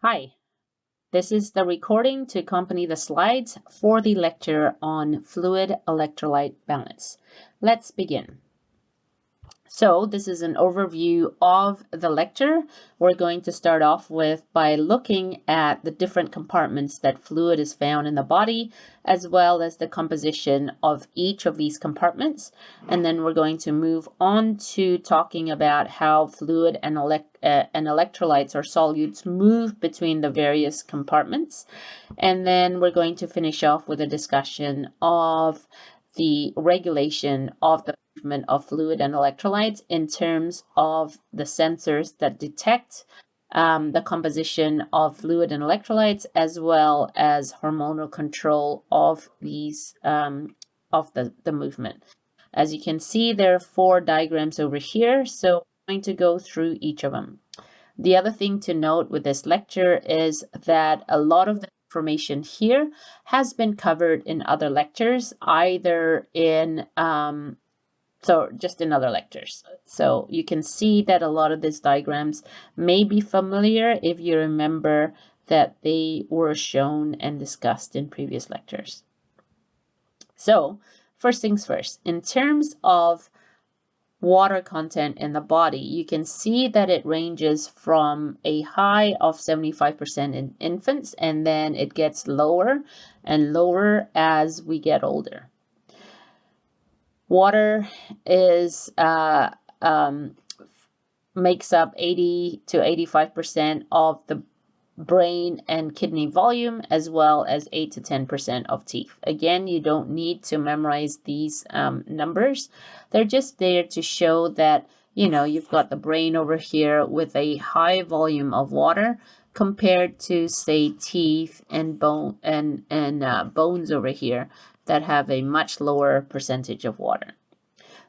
Hi, this is the recording to accompany the slides for the lecture on fluid electrolyte balance. Let's begin. So this is an overview of the lecture. We're going to start off with by looking at the different compartments that fluid is found in the body, as well as the composition of each of these compartments. And then we're going to move on to talking about how fluid and electrolytes or solutes move between the various compartments. And then we're going to finish off with a discussion of the regulation of the movement of fluid and electrolytes in terms of the sensors that detect the composition of fluid and electrolytes, as well as hormonal control of these of the movement. As you can see, there are 4 diagrams over here, so I'm going to go through each of them. The other thing to note with this lecture is that a lot of the information here has been covered in other lectures, either in just in other lectures. So you can see that a lot of these diagrams may be familiar if you remember that they were shown and discussed in previous lectures. So first things first, in terms of water content in the body, you can see that it ranges from a high of 75% in infants, and then it gets lower and lower as we get older. Water is makes up 80 to 85% of the brain and kidney volume, as well as 8 to 10% of teeth. Again, you don't need to memorize these numbers. They're just there to show that, you've got the brain over here with a high volume of water compared to, say, teeth and bones over here that have a much lower percentage of water.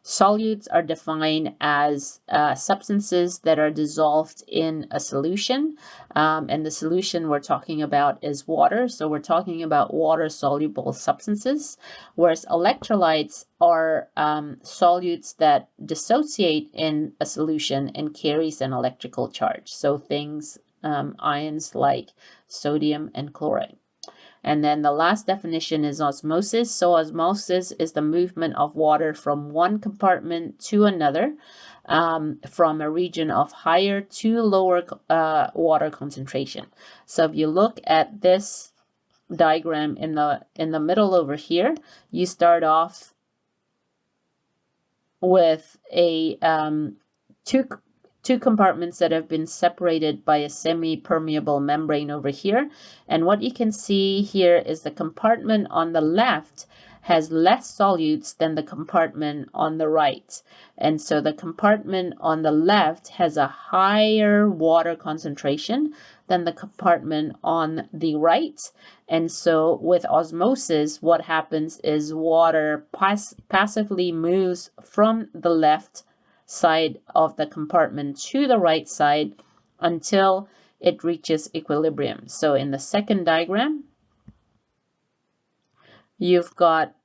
Solutes are defined as substances that are dissolved in a solution, and the solution we're talking about is water, so we're talking about water-soluble substances, whereas electrolytes are solutes that dissociate in a solution and carries an electrical charge, so things, ions like sodium and chloride. And then the last definition is osmosis. So osmosis is the movement of water from one compartment to another, from a region of higher to lower water concentration. So if you look at this diagram in the middle over here, you start off with a two compartments that have been separated by a semi-permeable membrane over here. And what you can see here is the compartment on the left has less solutes than the compartment on the right. And so the compartment on the left has a higher water concentration than the compartment on the right. And so with osmosis, what happens is water passively moves from the left side of the compartment to the right side until it reaches equilibrium. So in the second diagram, you've got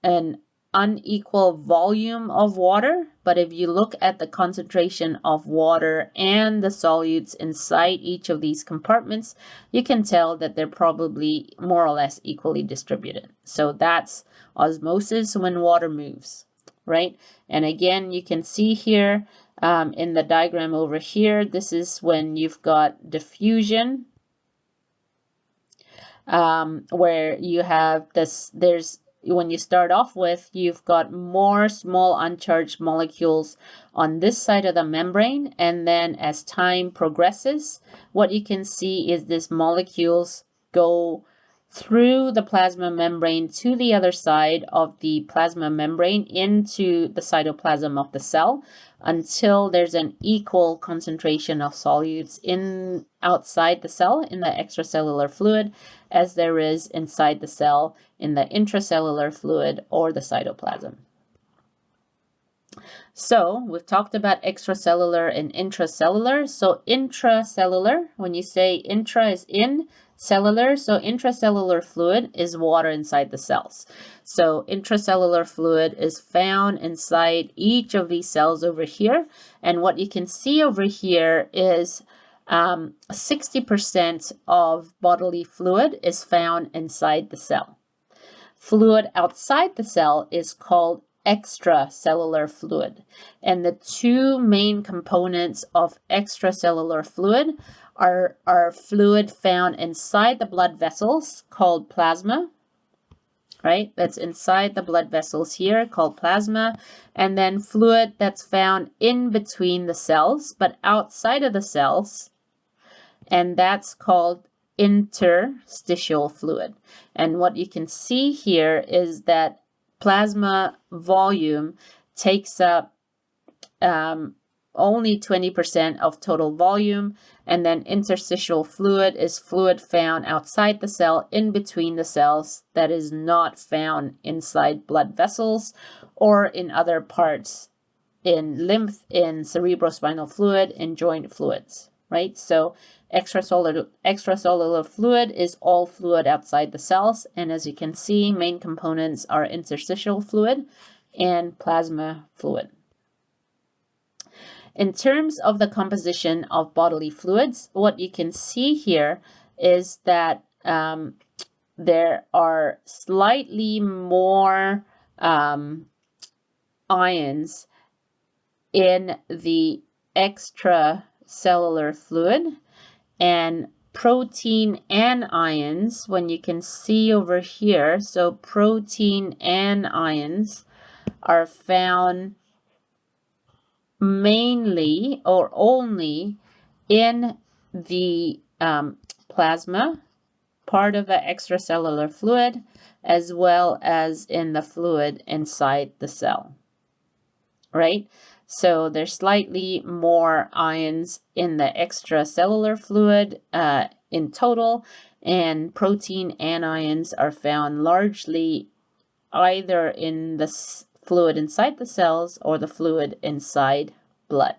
an unequal volume of water, but if you look at the concentration of water and the solutes inside each of these compartments, you can tell that they're probably more or less equally distributed. So that's osmosis when water moves, right? And again, you can see here in the diagram over here, this is when you've got diffusion, where you have this, when you start off with, you've got more small uncharged molecules on this side of the membrane, and then as time progresses, what you can see is these molecules go through the plasma membrane to the other side of the plasma membrane into the cytoplasm of the cell until there's an equal concentration of solutes outside the cell in the extracellular fluid as there is inside the cell in the intracellular fluid or the cytoplasm. So we've talked about extracellular and intracellular. So intracellular, when you say intra is in, cellular, so intracellular fluid is water inside the cells. So intracellular fluid is found inside each of these cells over here. And what you can see over here is 60% of bodily fluid is found inside the cell. Fluid outside the cell is called extracellular fluid. And the two main components of extracellular fluid are fluid found inside the blood vessels called plasma, right? That's inside the blood vessels here called plasma. And then fluid that's found in between the cells, but outside of the cells, and that's called interstitial fluid. And what you can see here is that plasma volume takes up only 20% of total volume, and then interstitial fluid is fluid found outside the cell, in between the cells, that is not found inside blood vessels or in other parts, in lymph, in cerebrospinal fluid, in joint fluids, right? So extracellular fluid is all fluid outside the cells, and as you can see, main components are interstitial fluid and plasma fluid. In terms of the composition of bodily fluids, what you can see here is that there are slightly more ions in the extracellular fluid, and protein and ions, when you can see over here, so protein and ions are found mainly or only in the plasma part of the extracellular fluid, as well as in the fluid inside the cell, right? So there's slightly more ions in the extracellular fluid in total, and protein and ions are found largely either in the fluid inside the cells or the fluid inside blood.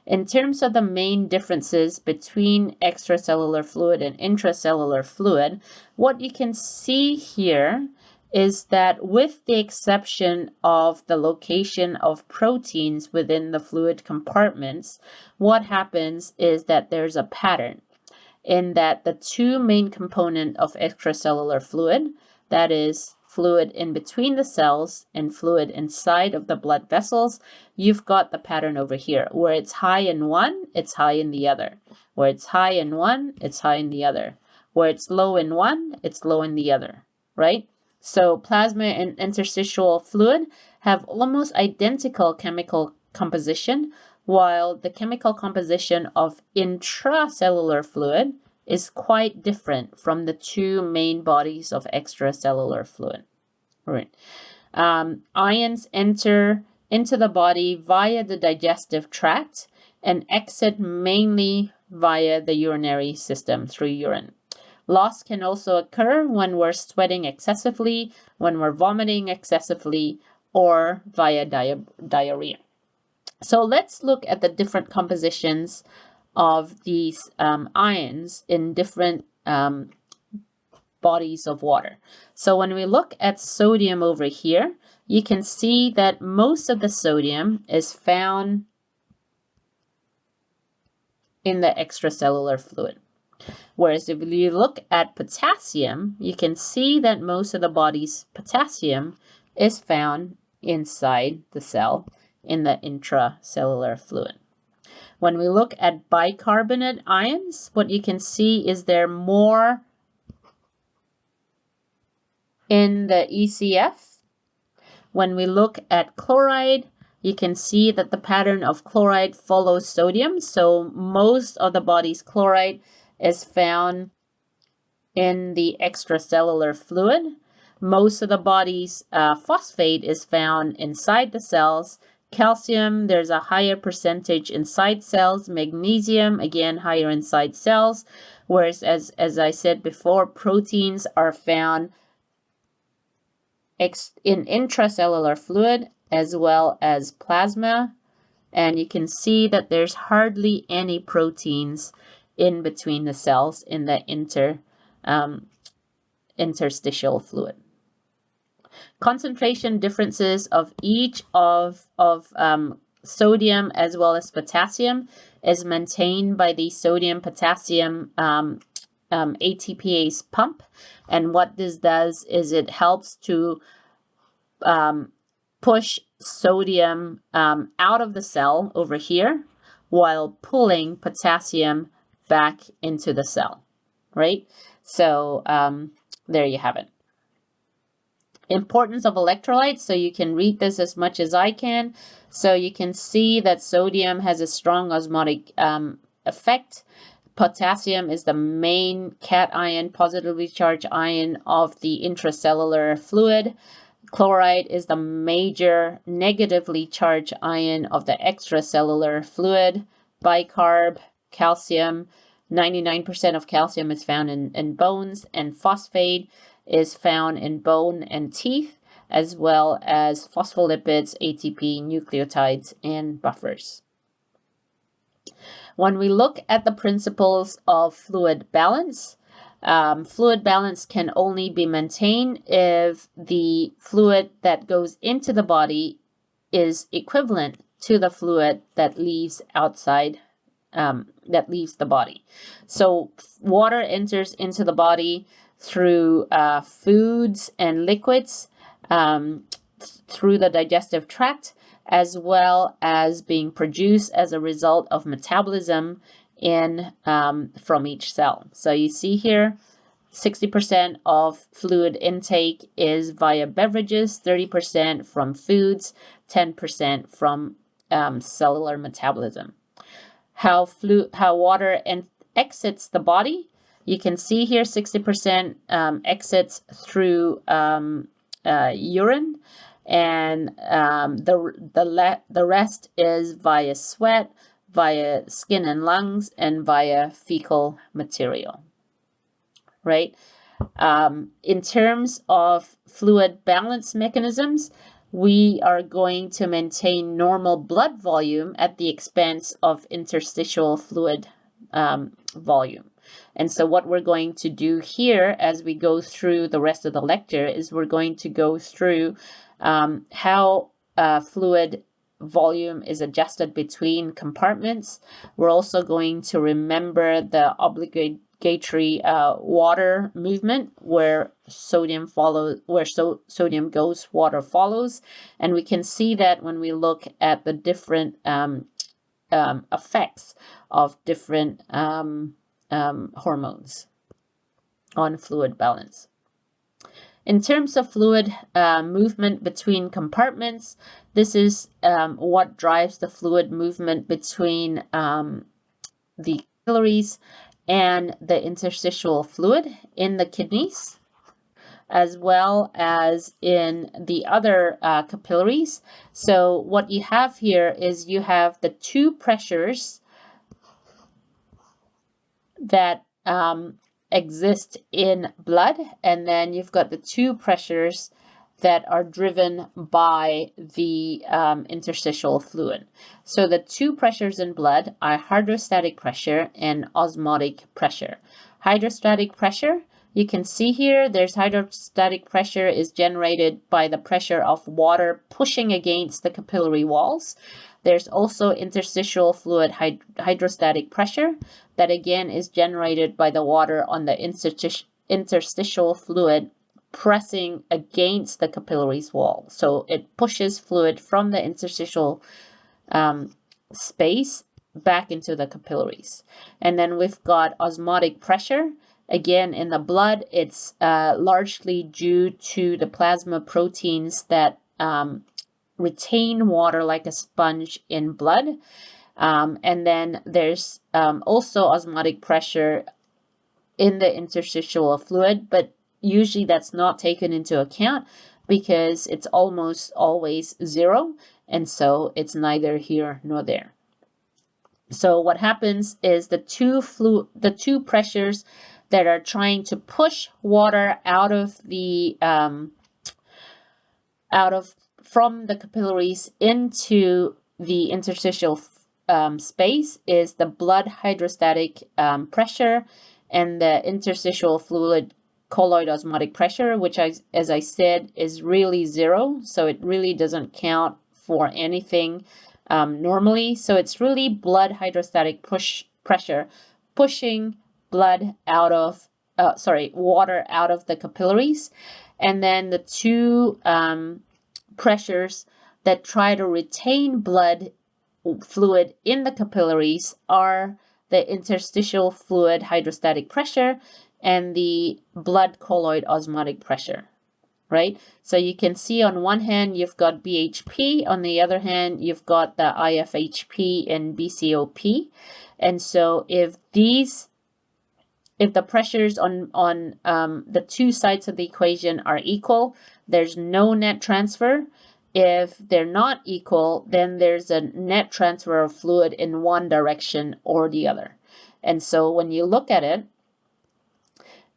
In terms of the main differences between extracellular fluid and intracellular fluid, what you can see here is that, with the exception of the location of proteins within the fluid compartments, what happens is that there's a pattern in that the two main components of extracellular fluid, that is fluid in between the cells and fluid inside of the blood vessels, you've got the pattern over here. Where it's high in one, it's high in the other. Where it's high in one, it's high in the other. Where it's low in one, it's low in the other, right? So plasma and interstitial fluid have almost identical chemical composition, while the chemical composition of intracellular fluid is quite different from the two main bodies of extracellular fluid. Right. Ions enter into the body via the digestive tract and exit mainly via the urinary system through urine. Loss can also occur when we're sweating excessively, when we're vomiting excessively, or via diarrhea. So let's look at the different compositions of these ions in different bodies of water. So when we look at sodium over here, you can see that most of the sodium is found in the extracellular fluid. Whereas if you look at potassium, you can see that most of the body's potassium is found inside the cell in the intracellular fluid. When we look at bicarbonate ions, what you can see is they're more in the ECF. When we look at chloride, you can see that the pattern of chloride follows sodium. So most of the body's chloride is found in the extracellular fluid. Most of the body's phosphate is found inside the cells. Calcium, there's a higher percentage inside cells. Magnesium, again, higher inside cells. Whereas, as I said before, proteins are found in intracellular fluid as well as plasma. And you can see that there's hardly any proteins in between the cells in the interstitial fluid. Concentration differences of each of sodium as well as potassium is maintained by the sodium-potassium ATPase pump. And what this does is it helps to push sodium out of the cell over here while pulling potassium back into the cell, right? So there you have it. Importance of electrolytes. So you can read this as much as I can. So you can see that sodium has a strong osmotic effect. Potassium is the main cation, positively charged ion of the intracellular fluid. Chloride is the major negatively charged ion of the extracellular fluid. Bicarb, calcium, 99% of calcium is found in bones, and phosphate is found in bone and teeth, as well as phospholipids, ATP, nucleotides, and buffers. When we look at the principles of fluid balance can only be maintained if the fluid that goes into the body is equivalent to the fluid that leaves outside, that leaves the body. So water enters into the body through foods and liquids, through the digestive tract, as well as being produced as a result of metabolism from each cell. So you see here, 60% of fluid intake is via beverages, 30% from foods, 10% from cellular metabolism. How water exits the body. You can see here 60% exits through urine, and the rest is via sweat, via skin and lungs, and via fecal material, right? In terms of fluid balance mechanisms, we are going to maintain normal blood volume at the expense of interstitial fluid volume. And so what we're going to do here as we go through the rest of the lecture is we're going to go through how fluid volume is adjusted between compartments. We're also going to remember the obligatory water movement, where sodium sodium goes, water follows. And we can see that when we look at the different effects of different hormones on fluid balance. In terms of fluid movement between compartments, this is what drives the fluid movement between the capillaries and the interstitial fluid in the kidneys, as well as in the other capillaries. So what you have here is you have the two pressures that exist in blood, and then you've got the two pressures that are driven by the interstitial fluid. So the two pressures in blood are hydrostatic pressure and osmotic pressure. Hydrostatic pressure, you can see here, there's hydrostatic pressure is generated by the pressure of water pushing against the capillary walls. There's also interstitial fluid hydrostatic pressure that again is generated by the water on the interstitial fluid pressing against the capillaries wall. So it pushes fluid from the interstitial space back into the capillaries. And then we've got osmotic pressure. Again, in the blood, it's largely due to the plasma proteins that retain water like a sponge in blood. And then there's also osmotic pressure in the interstitial fluid, but usually that's not taken into account because it's almost always zero, and so it's neither here nor there. So what happens is the two pressures that are trying to push water out of the from the capillaries into the interstitial space is the blood hydrostatic pressure and the interstitial fluid colloid osmotic pressure, which, as I said, is really zero. So it really doesn't count for anything normally. So it's really blood hydrostatic pressure pushing blood out of, water out of the capillaries. And then the two pressures that try to retain blood fluid in the capillaries are the interstitial fluid hydrostatic pressure and the blood colloid osmotic pressure, right? So you can see on one hand, you've got BHP. On the other hand, you've got the IFHP and BCOP. And so if the pressures on the two sides of the equation are equal, there's no net transfer. If they're not equal, then there's a net transfer of fluid in one direction or the other. And so when you look at it,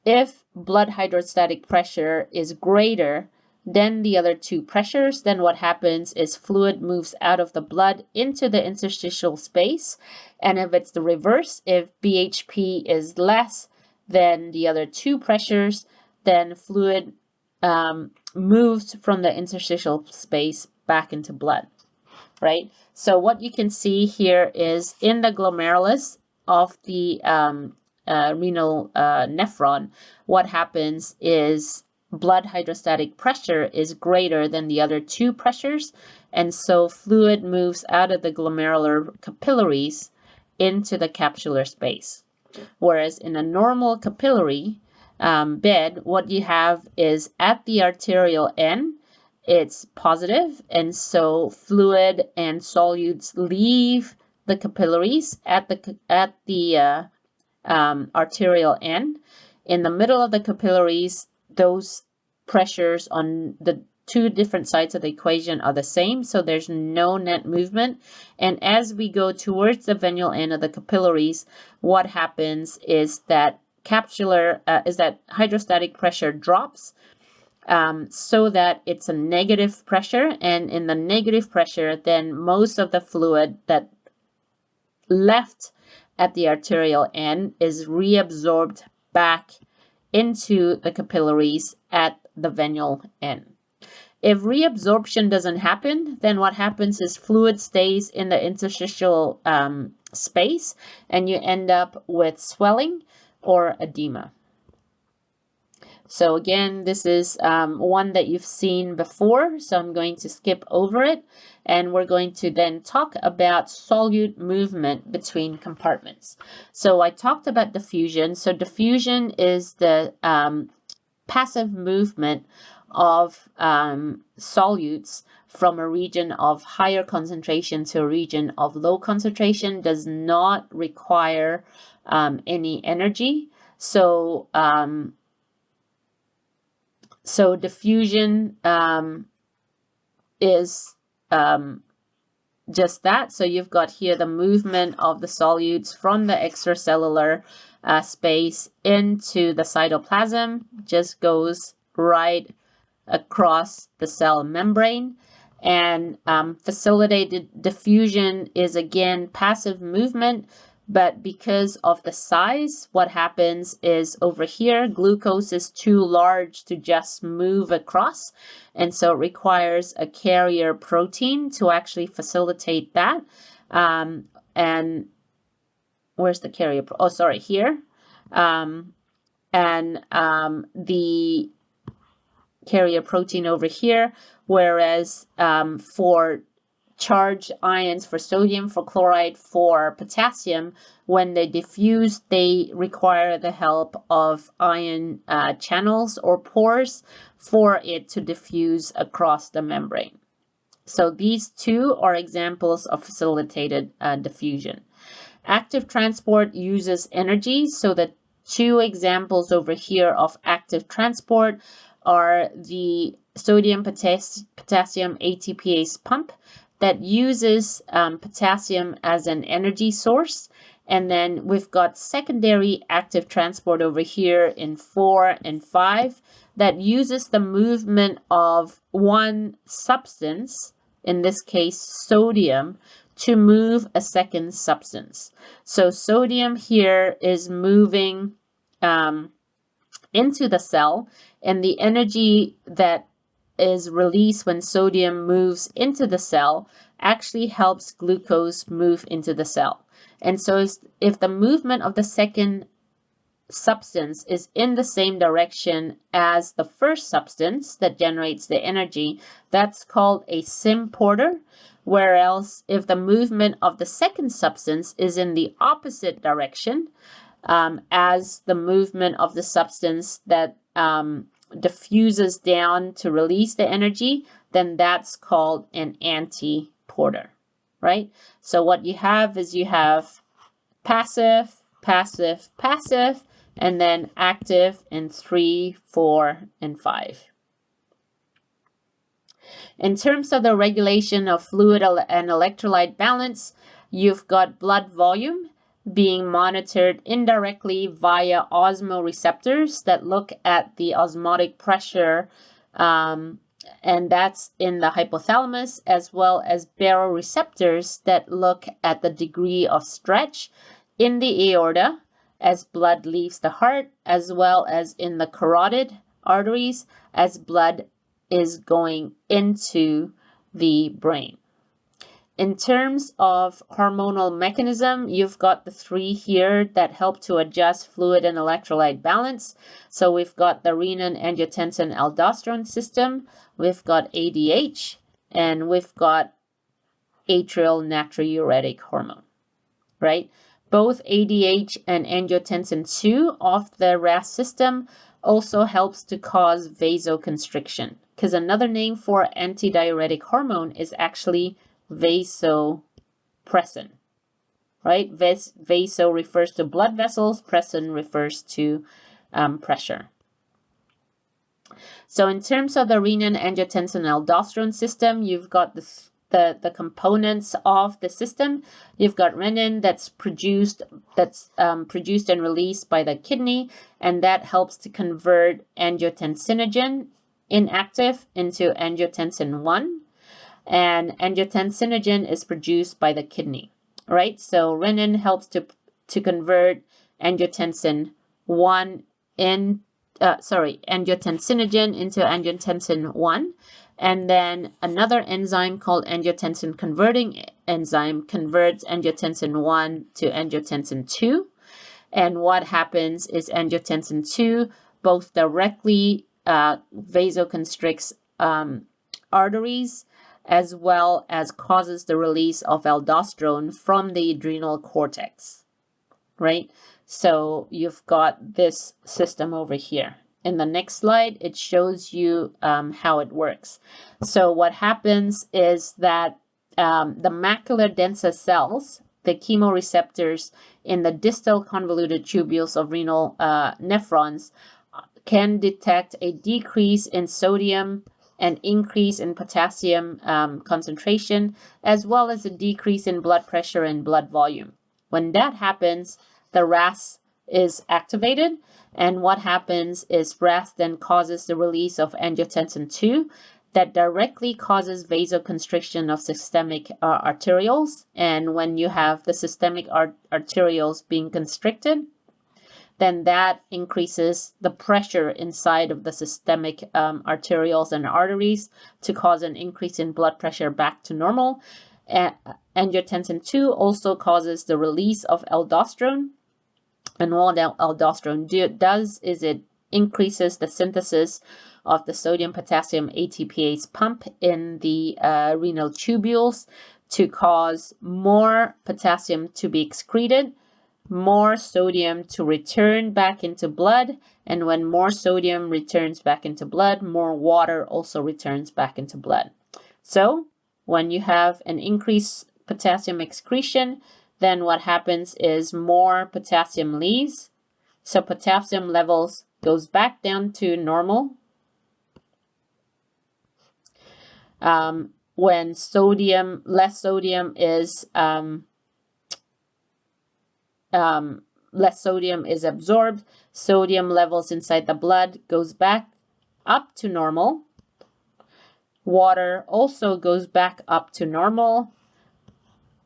if blood hydrostatic pressure is greater than the other two pressures, then what happens is fluid moves out of the blood into the interstitial space. And if it's the reverse, if BHP is less than the other two pressures, then fluid moves from the interstitial space back into blood, right? So what you can see here is in the glomerulus of the renal nephron, what happens is blood hydrostatic pressure is greater than the other two pressures, and so fluid moves out of the glomerular capillaries into the capsular space. Whereas in a normal capillary bed, what you have is at the arterial end, it's positive, and so fluid and solutes leave the capillaries at the arterial end. In the middle of the capillaries, those pressures on the two different sides of the equation are the same, so there's no net movement. And as we go towards the venial end of the capillaries, what happens is that hydrostatic pressure drops so that it's a negative pressure, and in the negative pressure, then most of the fluid that left at the arterial end is reabsorbed back into the capillaries at the venial end. If reabsorption doesn't happen, then what happens is fluid stays in the interstitial space, and you end up with swelling or edema. So again, this is one that you've seen before, so I'm going to skip over it, and we're going to then talk about solute movement between compartments. So I talked about diffusion. So diffusion is the passive movement of solutes from a region of higher concentration to a region of low concentration, does not require any energy. So diffusion is just that. So you've got here the movement of the solutes from the extracellular space into the cytoplasm, just goes right across the cell membrane. And facilitated diffusion is again passive movement, but because of the size, what happens is over here, glucose is too large to just move across. And so it requires a carrier protein to actually facilitate that. And where's the carrier? Here. The carrier protein over here. Whereas for charged ions, for sodium, for chloride, for potassium, when they diffuse, they require the help of ion channels or pores for it to diffuse across the membrane. So these two are examples of facilitated diffusion. Active transport uses energy, so the two examples over here of active transport are the sodium potassium ATPase pump that uses potassium as an energy source. And then we've got secondary active transport over here in 4 and 5 that uses the movement of one substance, in this case sodium, to move a second substance. So sodium here is moving into the cell, and the energy that is released when sodium moves into the cell actually helps glucose move into the cell. And so if the movement of the second substance is in the same direction as the first substance that generates the energy, that's called a symporter. Whereas if the movement of the second substance is in the opposite direction as the movement of the substance that diffuses down to release the energy, then that's called an anti-porter, right? So what you have is you have passive, passive, passive, and then active in 3, 4, and 5. In terms of the regulation of fluid and electrolyte balance, you've got blood volume being monitored indirectly via osmoreceptors that look at the osmotic pressure, and that's in the hypothalamus, as well as baroreceptors that look at the degree of stretch in the aorta as blood leaves the heart, as well as in the carotid arteries as blood is going into the brain. In terms of hormonal mechanism, you've got the 3 here that help to adjust fluid and electrolyte balance. So we've got the renin-angiotensin-aldosterone system, we've got ADH, and we've got atrial natriuretic hormone, right? Both ADH and angiotensin II of the RAAS system also helps to cause vasoconstriction, because another name for anti-diuretic hormone is actually vasopressin, right? Vaso refers to blood vessels, pressin refers to pressure. So in terms of the renin-angiotensin-aldosterone system, you've got the components of the system. You've got renin that's produced and released by the kidney, and that helps to convert angiotensinogen inactive into angiotensin 1. And angiotensinogen is produced by the kidney, right? So renin helps to convert angiotensin 1 angiotensinogen into angiotensin 1. And then another enzyme called angiotensin converting enzyme converts angiotensin 1 to angiotensin 2. And what happens is angiotensin 2 both directly vasoconstricts arteries, as well as causes the release of aldosterone from the adrenal cortex, right? So you've got this system over here. In the next slide, it shows you how it works. So what happens is that the macular densa cells, the chemoreceptors in the distal convoluted tubules of renal nephrons, can detect a decrease in sodium and increase in potassium concentration, as well as a decrease in blood pressure and blood volume. When that happens, the RAAS is activated, and what happens is RAAS then causes the release of angiotensin 2 that directly causes vasoconstriction of systemic arterioles. And when you have the systemic arterioles being constricted, then that increases the pressure inside of the systemic arterioles and arteries to cause an increase in blood pressure back to normal. Angiotensin 2 also causes the release of aldosterone. And what aldosterone does is it increases the synthesis of the sodium-potassium ATPase pump in the renal tubules to cause more potassium to be excreted, more sodium to return back into blood, and when more sodium returns back into blood, more water also returns back into blood. So when you have an increased potassium excretion, then what happens is more potassium leaves. So potassium levels goes back down to normal. When less sodium is absorbed, sodium levels inside the blood goes back up to normal. Water also goes back up to normal,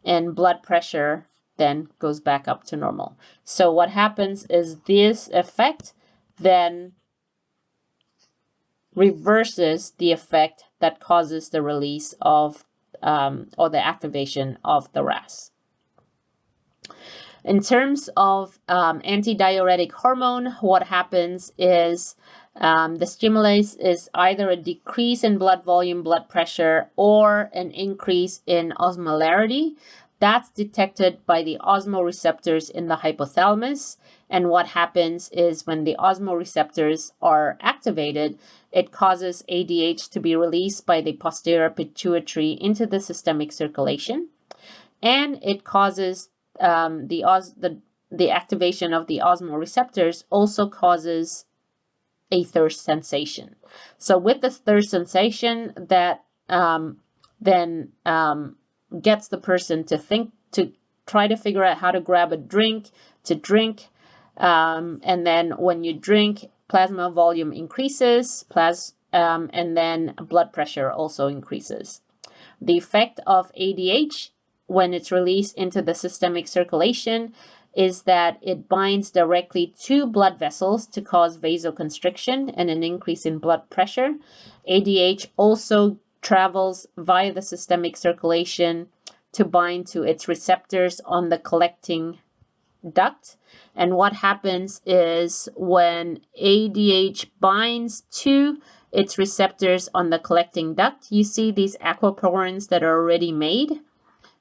and blood pressure then goes back up to normal. So what happens is this effect then reverses the effect that causes the release of or the activation of the RAAS. In terms of anti-diuretic hormone, what happens is the stimulus is either a decrease in blood volume, blood pressure, or an increase in osmolarity. That's detected by the osmoreceptors in the hypothalamus. And what happens is when the osmoreceptors are activated, it causes ADH to be released by the posterior pituitary into the systemic circulation. And it causes the activation of the osmoreceptors also causes a thirst sensation. So with this thirst sensation, that then gets the person to try to figure out how to grab a drink to drink, and then when you drink, plasma volume increases, and then blood pressure also increases. The effect of ADH when it's released into the systemic circulation is that it binds directly to blood vessels to cause vasoconstriction and an increase in blood pressure. ADH also travels via the systemic circulation to bind to its receptors on the collecting duct. And what happens is when ADH binds to its receptors on the collecting duct, you see these aquaporins that are already made.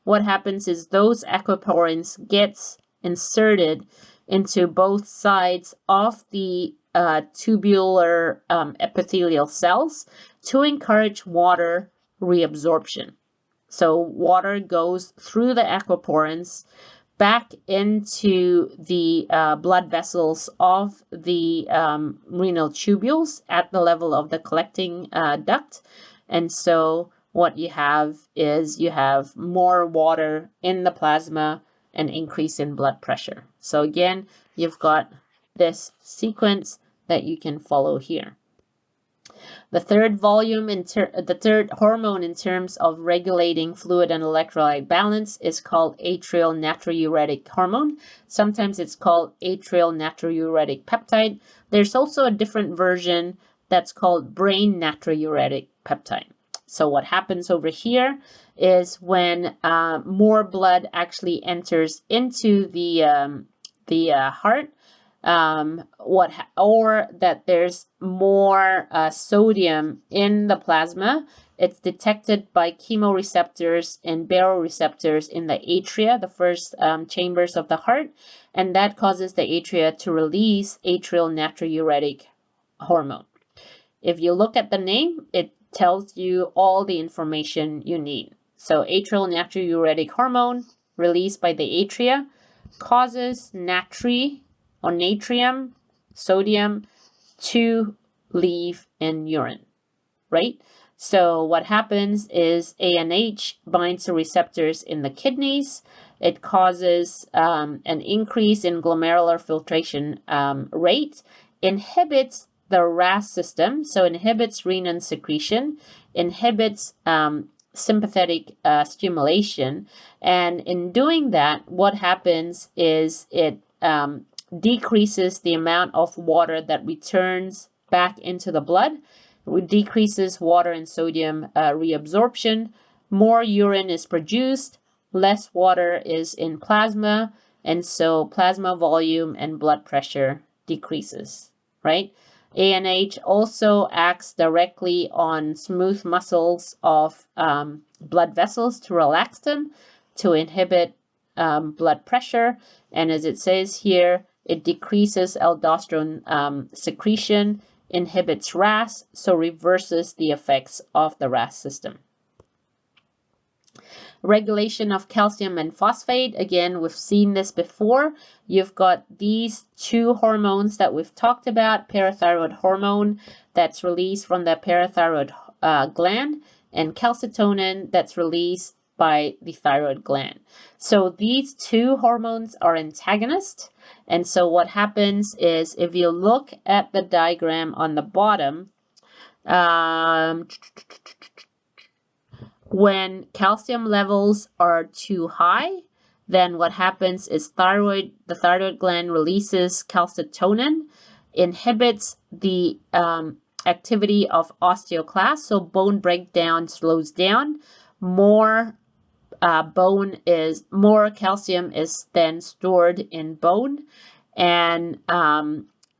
What happens is those aquaporins gets inserted into both sides of the tubular epithelial cells to encourage water reabsorption. So water goes through the aquaporins back into the blood vessels of the renal tubules at the level of the collecting duct. And so what you have is you have more water in the plasma and increase in blood pressure. So again, you've got this sequence that you can follow here. The third the third hormone in terms of regulating fluid and electrolyte balance is called atrial natriuretic hormone. Sometimes it's called atrial natriuretic peptide. There's also a different version that's called brain natriuretic peptide. So what happens over here is when more blood actually enters into the heart, or that there's more sodium in the plasma, it's detected by chemoreceptors and baroreceptors in the atria, the first chambers of the heart, and that causes the atria to release atrial natriuretic hormone. If you look at the name, it tells you all the information you need. So atrial natriuretic hormone released by the atria causes natrium, sodium to leave in urine, right? So what happens is ANH binds to receptors in the kidneys. It causes an increase in glomerular filtration rate, inhibits the RAAS system, so inhibits renin secretion, inhibits sympathetic stimulation, and in doing that, what happens is it decreases the amount of water that returns back into the blood. It decreases water and sodium reabsorption. More urine is produced, less water is in plasma, and so plasma volume and blood pressure decreases, right? ANH also acts directly on smooth muscles of blood vessels to relax them, to inhibit blood pressure, and as it says here, it decreases aldosterone secretion, inhibits RAAS, so reverses the effects of the RAAS system. Regulation of calcium and phosphate. Again, we've seen this before. You've got these two hormones that we've talked about, parathyroid hormone that's released from the parathyroid gland, and calcitonin that's released by the thyroid gland. So these two hormones are antagonists. And so what happens is if you look at the diagram on the bottom, when calcium levels are too high, then what happens is the thyroid gland releases calcitonin, inhibits the activity of osteoclast, so bone breakdown slows down. more calcium is then stored in bone, and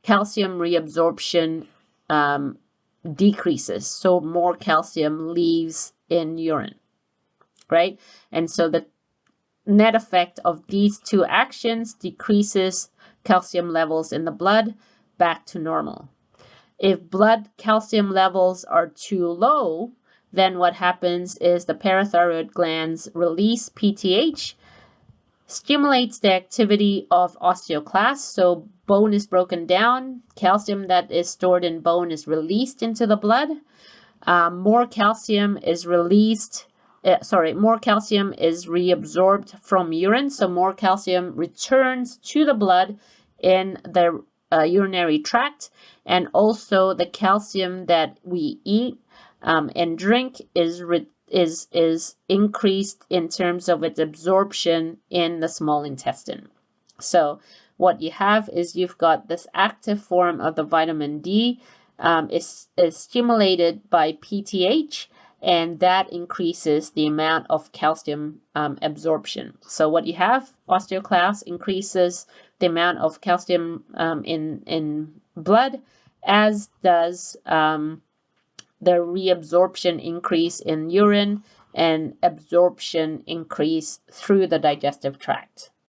calcium reabsorption decreases. So more calcium leaves in urine, right? And so the net effect of these two actions decreases calcium levels in the blood back to normal. If blood calcium levels are too low, then what happens is the parathyroid glands release PTH, stimulates the activity of osteoclasts. So bone is broken down, calcium that is stored in bone is released into the blood. More calcium is reabsorbed from urine. So more calcium returns to the blood in the urinary tract, and also the calcium that we eat and drink is increased in terms of its absorption in the small intestine. So what you have is you've got this active form of the vitamin D is stimulated by PTH, and that increases the amount of calcium absorption. So what you have, osteoclast increases the amount of calcium in blood, as does the reabsorption increase in urine and absorption increase through the digestive tract.